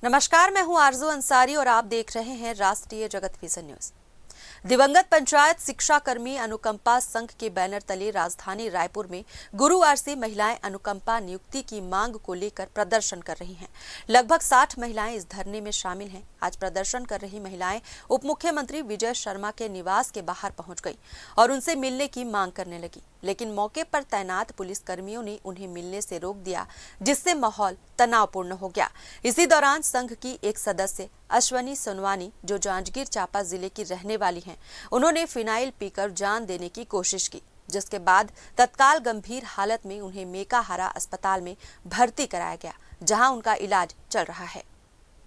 नमस्कार, मैं हूं आरजू अंसारी और आप देख रहे हैं राष्ट्रीय जगत विजन न्यूज। दिवंगत पंचायत शिक्षा कर्मी अनुकंपा संघ के बैनर तले राजधानी रायपुर में गुरुवार से महिलाएं अनुकंपा नियुक्ति की मांग को लेकर प्रदर्शन कर रही हैं। लगभग 60 महिलाएं इस धरने में शामिल हैं। आज प्रदर्शन कर रही महिलाएं उप मुख्यमंत्री विजय शर्मा के निवास के बाहर पहुंच गई और उनसे मिलने की मांग करने लगी, लेकिन मौके पर तैनात पुलिस कर्मियों ने उन्हें मिलने से रोक दिया, जिससे माहौल तनावपूर्ण हो गया। इसी दौरान संघ की एक सदस्य अश्वनी सोनवानी, जो जांजगीर चांपा जिले की रहने वाली हैं, उन्होंने फिनाइल पीकर जान देने की कोशिश की, जिसके बाद तत्काल गंभीर हालत में उन्हें मेकाहारा अस्पताल में भर्ती कराया गया, जहां उनका इलाज चल रहा है।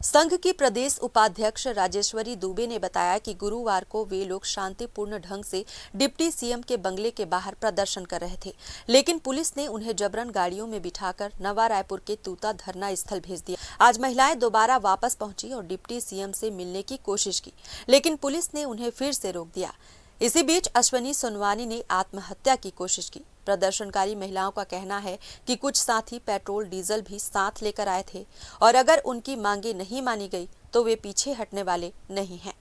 संघ की प्रदेश उपाध्यक्ष राजेश्वरी दुबे ने बताया कि गुरुवार को वे लोग शांतिपूर्ण ढंग से डिप्टी सीएम के बंगले के बाहर प्रदर्शन कर रहे थे, लेकिन पुलिस ने उन्हें जबरन गाड़ियों में बिठाकर नवा रायपुर के तूता धरना स्थल भेज दिया। आज महिलाएं दोबारा वापस पहुंची और डिप्टी सीएम से मिलने की कोशिश की, लेकिन पुलिस ने उन्हें फिर से रोक दिया। इसी बीच अश्वनी सोनवानी ने आत्महत्या की कोशिश की। प्रदर्शनकारी महिलाओं का कहना है कि कुछ साथी पेट्रोल डीजल भी साथ लेकर आए थे और अगर उनकी मांगे नहीं मानी गई तो वे पीछे हटने वाले नहीं हैं।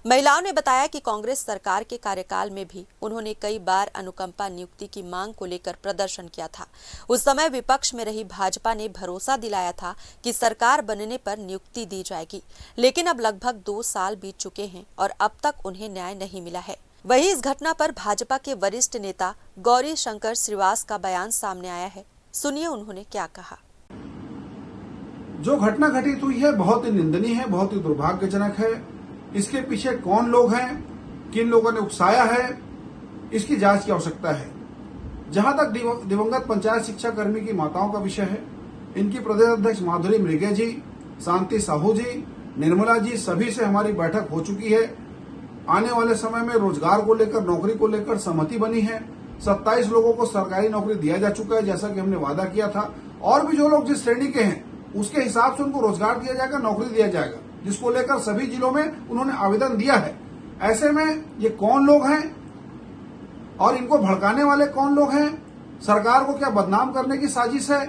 महिलाओं ने बताया कि कांग्रेस सरकार के कार्यकाल में भी उन्होंने कई बार अनुकंपा नियुक्ति की मांग को लेकर प्रदर्शन किया था। उस समय विपक्ष में रही भाजपा ने भरोसा दिलाया था कि सरकार बनने पर नियुक्ति दी जाएगी, लेकिन अब लगभग 2 साल बीत चुके हैं और अब तक उन्हें न्याय नहीं मिला है। वहीं इस घटना पर भाजपा के वरिष्ठ नेता गौरी शंकर श्रीवास का बयान सामने आया है। सुनिए उन्होंने क्या कहा। जो घटना घटित हुई है बहुत ही निंदनीय है, बहुत ही दुर्भाग्यजनक है। इसके पीछे कौन लोग हैं, किन लोगों ने उकसाया है, इसकी जांच की आवश्यकता है। जहां तक दिवंगत पंचायत शिक्षा कर्मी की माताओं का विषय है, इनकी प्रदेश अध्यक्ष माधुरी मृगे जी, शांति साहू जी, निर्मला जी, सभी से हमारी बैठक हो चुकी है। आने वाले समय में रोजगार को लेकर, नौकरी को लेकर सहमति बनी है। 27 लोगों को सरकारी नौकरी दिया जा चुका है, जैसा कि हमने वादा किया था। और भी जो लोग जिस श्रेणी के हैं उसके हिसाब से उनको रोजगार दिया जाएगा, नौकरी दिया जाएगा, जिसको लेकर सभी जिलों में उन्होंने आवेदन दिया है। ऐसे में ये कौन लोग हैं और इनको भड़काने वाले कौन लोग हैं, सरकार को क्या बदनाम करने की साजिश है,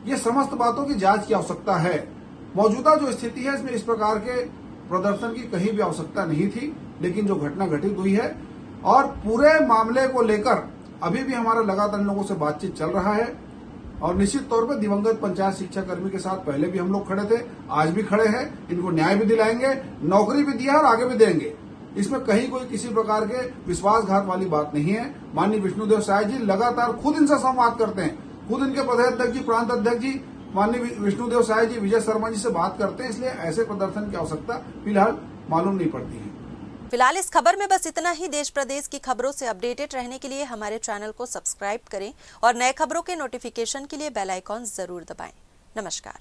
ये समस्त बातों की जांच की आवश्यकता है। मौजूदा जो स्थिति है इसमें इस प्रकार के प्रदर्शन की कहीं भी आवश्यकता नहीं थी, लेकिन जो घटना घटित हुई है और पूरे मामले को लेकर अभी भी हमारा लगातार लोगों से बातचीत चल रहा है। और निश्चित तौर पर दिवंगत पंचायत शिक्षा कर्मी के साथ पहले भी हम लोग खड़े थे, आज भी खड़े हैं। इनको न्याय भी दिलाएंगे, नौकरी भी दिया और आगे भी देंगे। इसमें कहीं कोई किसी प्रकार के विश्वासघात वाली बात नहीं है। माननीय विष्णुदेव साय जी लगातार खुद इनसे संवाद करते हैं, खुद इनके प्रदेश अध्यक्ष जी, प्रांत अध्यक्ष जी, माननीय विष्णुदेव साय जी, विजय शर्मा जी से बात करते हैं। इसलिए ऐसे प्रदर्शन की आवश्यकता फिलहाल मालूम नहीं पड़ती है। फिलहाल इस खबर में बस इतना ही। देश प्रदेश की खबरों से अपडेटेड रहने के लिए हमारे चैनल को सब्सक्राइब करें और नए खबरों के नोटिफिकेशन के लिए बेल आइकॉन जरूर दबाएं। नमस्कार।